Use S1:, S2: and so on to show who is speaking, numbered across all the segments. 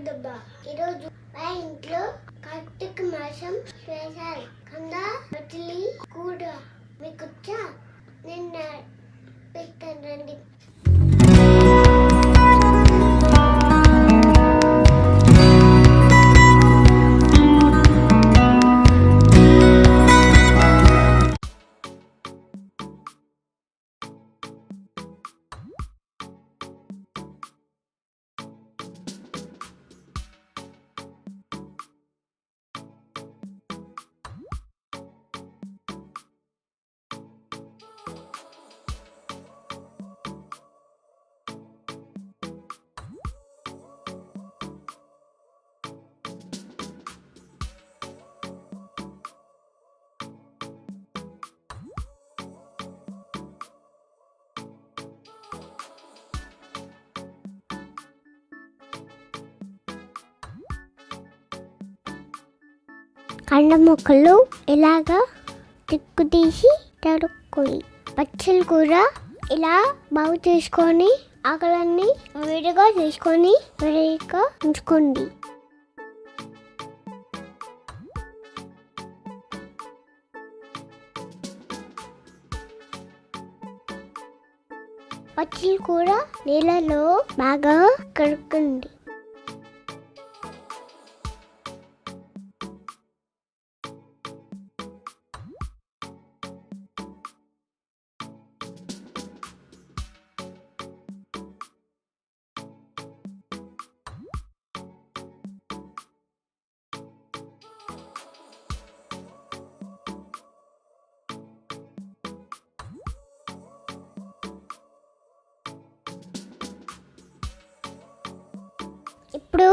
S1: మిక్స్టుredabba. ఈరోజు మా ఇంట్లో కార్తీక మాసం స్పెషల్ కందా బచ్చలి కూర మీకు వచ్చా? నిన్న పెట్టాను రండి. కండ ముక్కలు ఇలాగా తిక్కు తీసి తడుక్కొని పచ్చల కూర ఇలా బాగు చేసుకొని ఆకలన్నీ విడిగా చేసుకొని విడిగా ఉంచుకోండి. పచ్చల కూర నీళ్ళలో బాగా కడుక్కోండి. ఇప్పుడు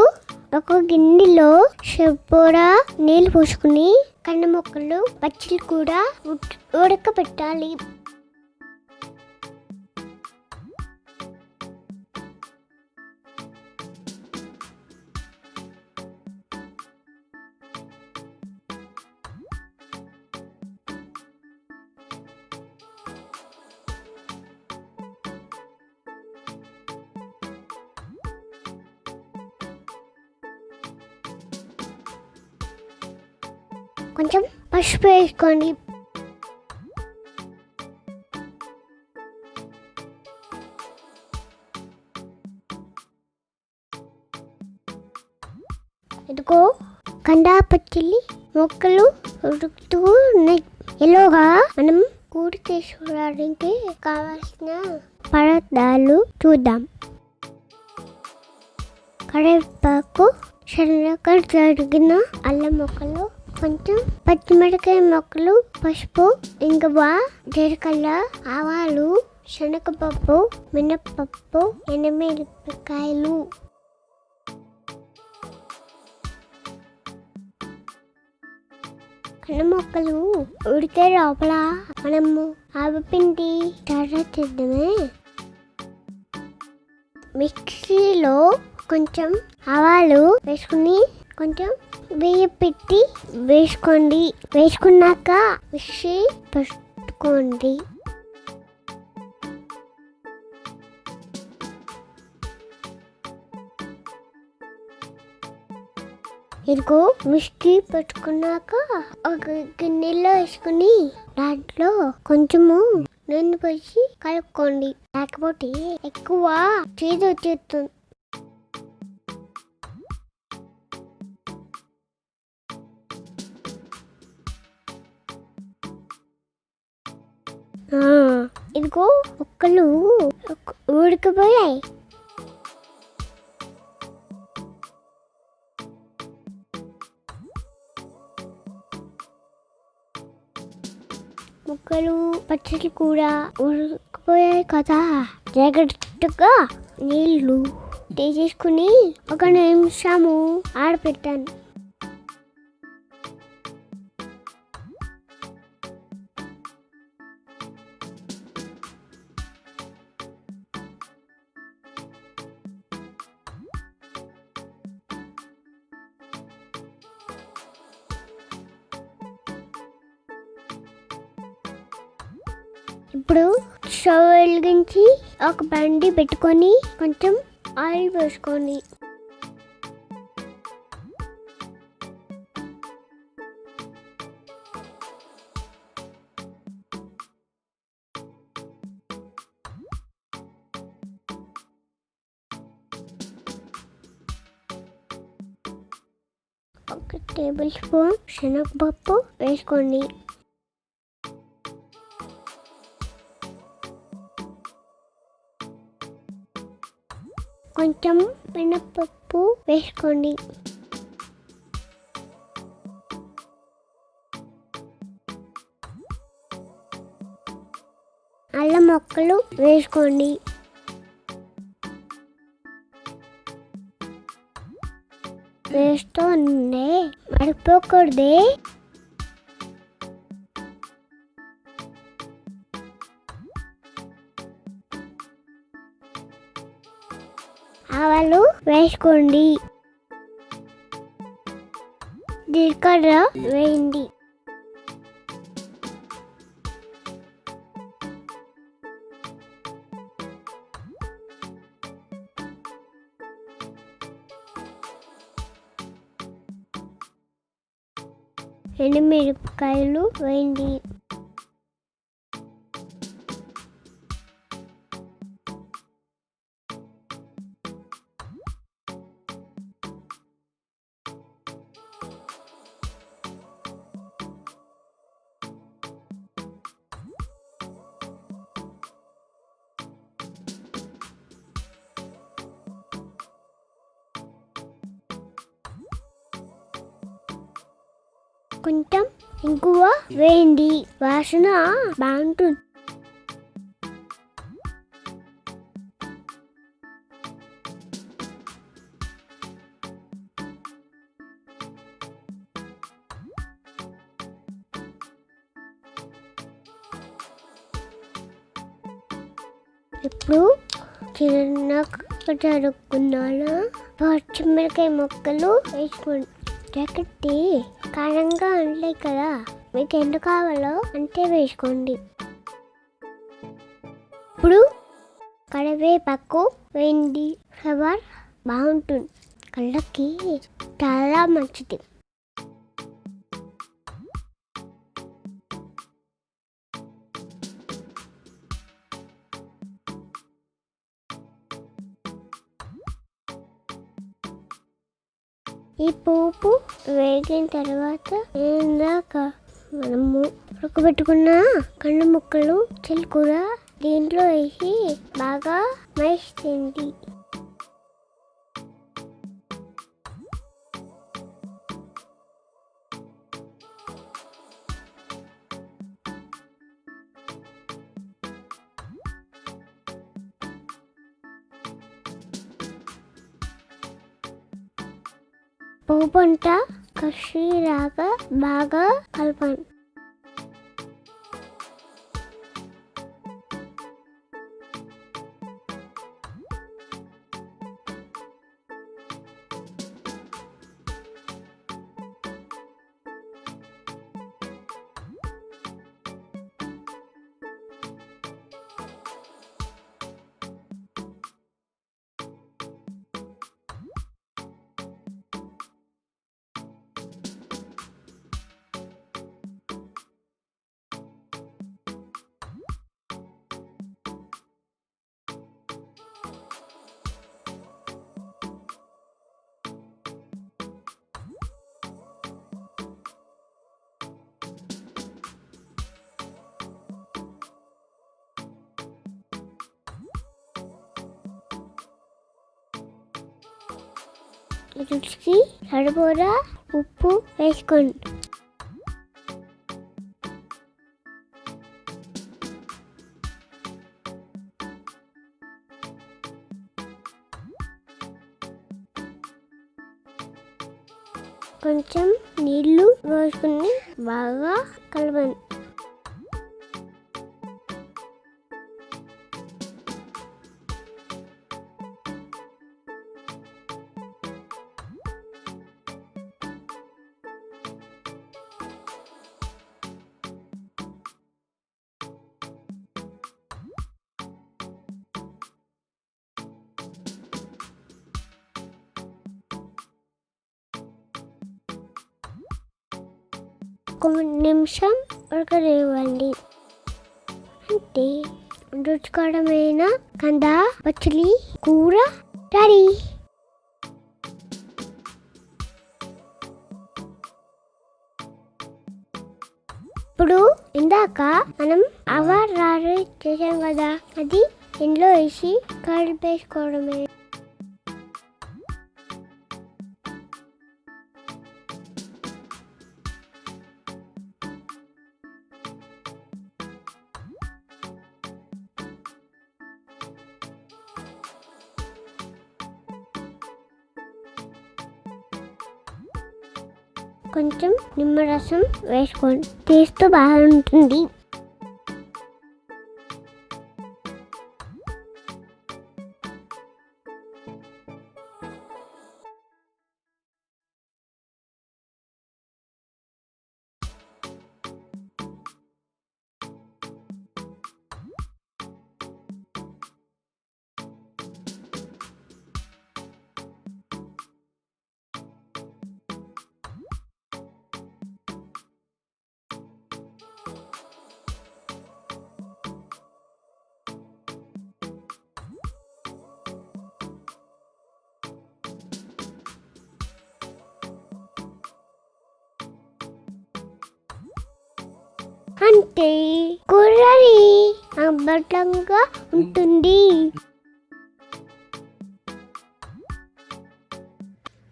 S1: ఒక గిన్నెలో సరిపడా నీళ్ళు పోసుకుని కండ ముక్కలు పచ్చలు కూడా ఉడకబెట్టాలి. కొంచెం పసుపు వేసుకోండి. ఇదిగో కందా బచ్చలి మొక్కలు ఉడుకుతూ ఉన్నాయి. ఎలాగా మనం కూర చేసుకోవడానికి కావాల్సిన పదార్థాలు చూద్దాం. కరివేపాకు, సన్నగా తరిగిన అల్లం ముక్కలు, కొంచెం పచ్చిమిరకాయ ముక్కలు, పసుపు, ఇంగువ, జీలకర్ర, ఆవాలు, శనగపప్పు, మినప్పప్పు, ఎండుమిరపకాయలు. కంద ముక్కలు ఉడికే లోపల మనము ఆవపిండి తయారు చేద్దామే. మిక్సీలో కొంచెం ఆవాలు వేసుకుని కొంచెం బియ్యం పెట్టి వేసుకోండి. వేసుకున్నాక మిక్సీ పట్టుకోండి. ఇదిగో మిక్సీ పెట్టుకున్నాక ఒక గిన్నెలో వేసుకుని దాంట్లో కొంచెము నూనె పోసి కలుపుకోండి. లేకపోతే ఎక్కువ చేదు వచ్చేస్తుంది. ఇదిగో ముక్కలు ఉడికిపోయాయి. ముక్కలు పచ్చడి కూడా ఉడికిపోయాయి కదా. జాగ్రత్తగా నీళ్లు తీసేసుకుని 1 నిమిషము ఆడపెట్టాను. ఇప్పుడు స్టవ్ వెలిగించి ఒక బండి పెట్టుకొని కొంచెం ఆయిల్ వేసుకోండి. 1 టేబుల్ స్పూన్ శనగపప్పు వేసుకోండి. కొంచెం మినపప్పు వేసుకోండి. అల్లం ముక్కలు వేసుకోండి. వేస్తూనే మరిపోకూడదే. ఆవాలు వేసుకోండి. జీలకర్ర వేయండి. ఎండుమిరపకాయలు వేయండి. కొంచెం ఇంగువ వేయండి. వాసన బాగుంటుంది. ఇప్పుడు చిన్నగా తరుక్కున్నాను పచ్చిమిరకాయ ముక్కలు వేసుకోండి. జాకెట్టి కారంగా ఉంటాయి కదా, మీకు ఎంత కావాలో అంతే వేసుకోండి. ఇప్పుడు కరివేపాకు వేయండి. ఫ్లేవర్ బాగుంటుంది, కళ్ళకి చాలా మంచిది. ఈ పోపు వేగిన తర్వాత ఇందాక మనము ఉడకబెట్టుకున్న కండ ముక్కలు చిలుకూర దీంట్లో వేసి బాగా మ్యాష్ చేయండి. పోపు అంతా కషిలాగా బాగా కలపండి. రుచికి సరిపడా ఉప్పు వేసుకోండి. కొంచెం నీళ్లు వేసుకుని బాగా కలపండి. ఒక నిమిషం ఉడకనివ్వండి. అంటే రుచికరమైన కందా బచ్చలి కూర రెడీ. ఇప్పుడు ఇందాక మనం అవరారు చేసాం కదా, అది ఇంట్లో వేసి కలిపేసుకోవడమే. కొంచెం నిమ్మరసం వేసుకోండి, టేస్ట్ బాగుంటుంది. అంటే కూరని అబ్బటంగా ఉంటుంది.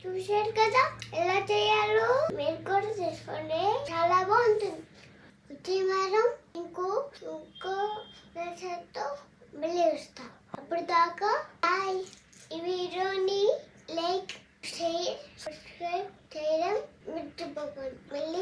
S1: చూశారు కదా ఎలా చేయాలో, మీరు కూడా చేసుకోండి, చాలా బాగుంటుంది. వచ్చే వారం ఇంకో రెసిపీతో మళ్ళీ వస్తా. అప్పుడు దాకా బాయ్. ఈ వీడియోని లైక్, షేర్, సబ్స్క్రైబ్ చేయడం మర్చిపోకండి. మళ్ళీ